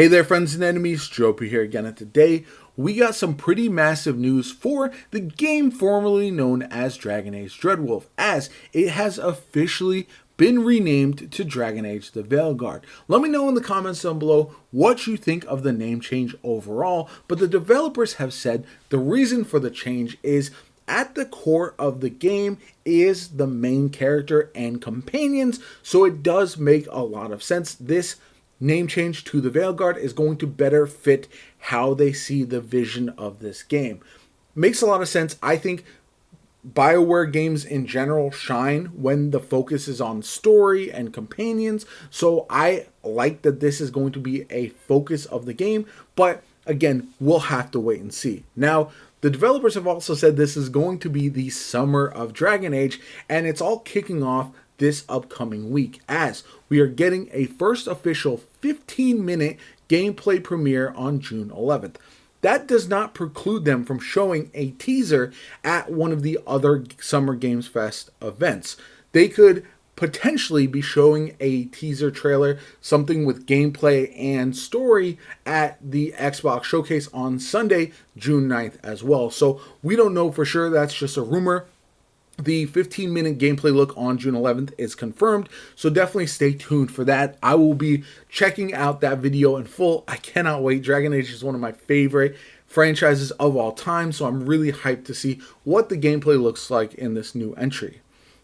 Hey there, friends and enemies, Joe here again, and today we got some pretty massive news for the game formerly known as Dragon Age Dreadwolf, as it has officially been renamed to Dragon Age the Veilguard. Let me know in the comments down below what you think of the name change overall, but the developers have said the reason for the change is at the core of the game is the main character and companions, so it does make a lot of sense. This name change to the Veilguard is going to better fit how they see the vision of this game. Makes a lot of sense. I think BioWare games in general shine when the focus is on story and companions, so I like that this is going to be a focus of the game, but again, we'll have to wait and see. Now, the developers have also said this is going to be the summer of Dragon Age, and it's all kicking off this upcoming week, as we are getting a first official 15-minute gameplay premiere on June 11th. That does not preclude them from showing a teaser at one of the other Summer Games Fest events. They could potentially be showing a teaser trailer, something with gameplay and story at the Xbox Showcase on Sunday, June 9th as well. So we don't know for sure, that's just a rumor. The 15-minute gameplay look on June 11th is confirmed, so definitely stay tuned for that. I will be checking out that video in full. I cannot wait. Dragon Age is one of my favorite franchises of all time, so I'm really hyped to see what the gameplay looks like in this new entry.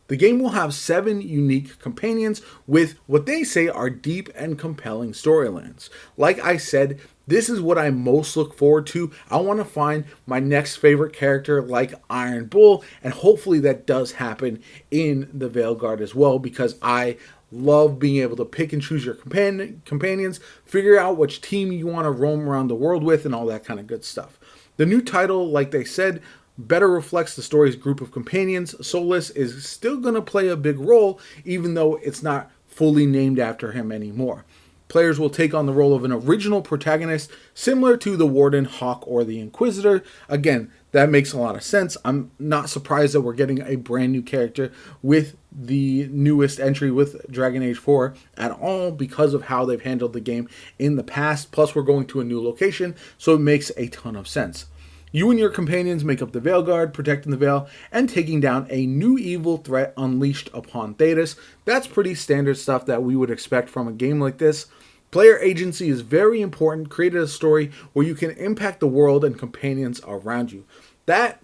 The game will have 7 unique companions with what they say are deep and compelling storylines. Like I said, this is what I most look forward to. I want to find my next favorite character like Iron Bull, and hopefully that does happen in the Veilguard as well, because I love being able to pick and choose your companions, figure out which team you want to roam around the world with, and all that kind of good stuff. The new title, like they said, better reflects the story's group of companions. Solas is still going to play a big role, even though it's not fully named after him anymore. Players will take on the role of an original protagonist, similar to the Warden, Hawk, or the Inquisitor. Again, that makes a lot of sense. I'm not surprised that we're getting a brand new character with the newest entry with Dragon Age 4 at all, because of how they've handled the game in the past. Plus, we're going to a new location, so it makes a ton of sense. You and your companions make up the Veilguard, protecting the Veil and taking down a new evil threat unleashed upon Thetis. That's pretty standard stuff that we would expect from a game like this. Player agency is very important. Create a story where you can impact the world and companions around you. That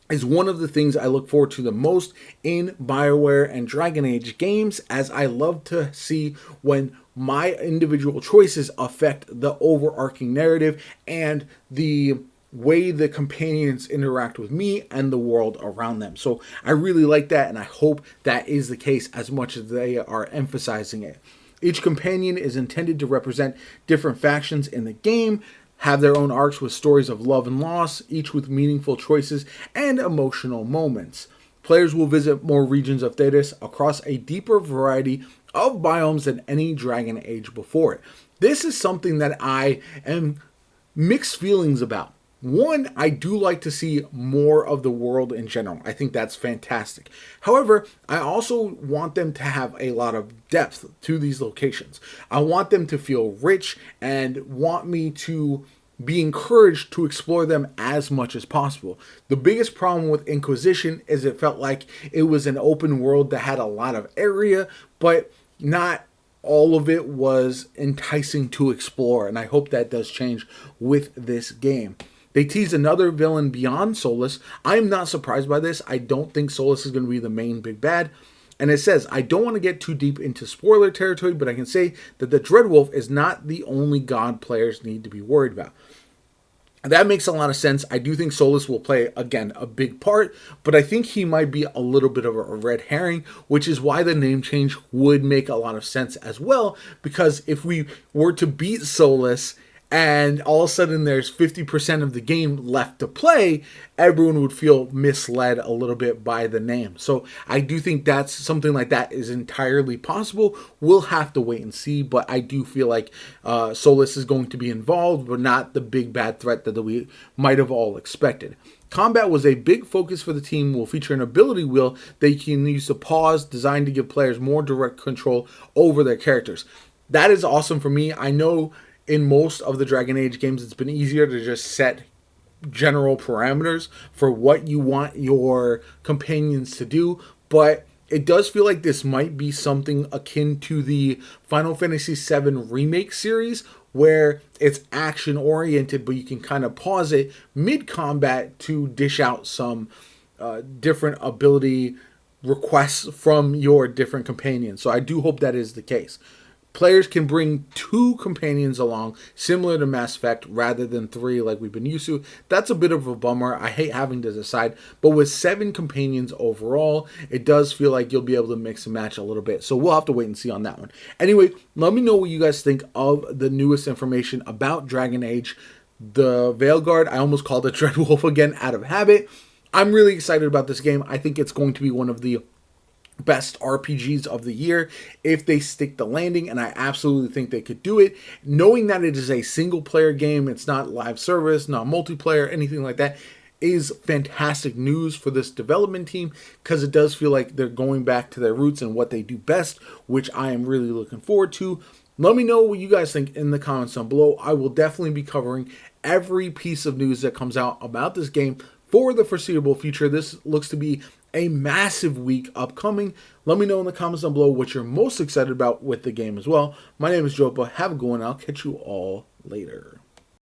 is one of the things I look forward to the most in BioWare and Dragon Age games, as I love to see when my individual choices affect the overarching narrative and the way the companions interact with me and the world around them. So I really like that, and I hope that is the case as much as they are emphasizing it. Each companion is intended to represent different factions in the game, have their own arcs with stories of love and loss, each with meaningful choices and emotional moments. Players will visit more regions of Thetis across a deeper variety of biomes than any Dragon Age before it. This is something that I am mixed feelings about. One, I do like to see more of the world in general. I think that's fantastic. However, I also want them to have a lot of depth to these locations. I want them to feel rich and want me to be encouraged to explore them as much as possible. The biggest problem with Inquisition is it felt like it was an open world that had a lot of area, but not all of it was enticing to explore, and I hope that does change with this game. They tease another villain beyond Solas. I'm not surprised by this. I don't think Solas is going to be the main big bad. And it says, I don't want to get too deep into spoiler territory, but I can say that the Dreadwolf is not the only god players need to be worried about. That makes a lot of sense. I do think Solas will play, again, a big part, but I think he might be a little bit of a red herring, which is why the name change would make a lot of sense as well, because if we were to beat Solas and all of a sudden there's 50% of the game left to play, everyone would feel misled a little bit by the name. So I do think that's something like that is entirely possible. We'll have to wait and see, but I do feel like Solas is going to be involved, but not the big bad threat that we might have all expected. Combat was a big focus for the team. Will feature an ability wheel that you can use to pause, designed to give players more direct control over their characters. That is awesome for me. I know in most of the Dragon Age games, it's been easier to just set general parameters for what you want your companions to do, but it does feel like this might be something akin to the Final Fantasy VII Remake series, where it's action oriented, but you can kind of pause it mid combat to dish out some different ability requests from your different companions. So I do hope that is the case. Players can bring 2 companions along, similar to Mass Effect, rather than 3 like we've been used to. That's a bit of a bummer. I hate having to decide. But with 7 companions overall, it does feel like you'll be able to mix and match a little bit. So we'll have to wait and see on that one. Anyway, let me know what you guys think of the newest information about Dragon Age. The Veilguard, I almost called it Dreadwolf again out of habit. I'm really excited about this game. I think it's going to be one of the best RPGs of the year if they stick the landing, and I absolutely think they could do it. Knowing that it is a single player game, it's not live service, not multiplayer, anything like that, is fantastic news for this development team, because it does feel like they're going back to their roots and what they do best, which I am really looking forward to. Let me know what you guys think in the comments down below. I will definitely be covering every piece of news that comes out about this game for the foreseeable future. This looks to be a massive week upcoming. Let me know in the comments down below what you're most excited about with the game as well. My name is Jopa. Have a good one. I'll catch you all later.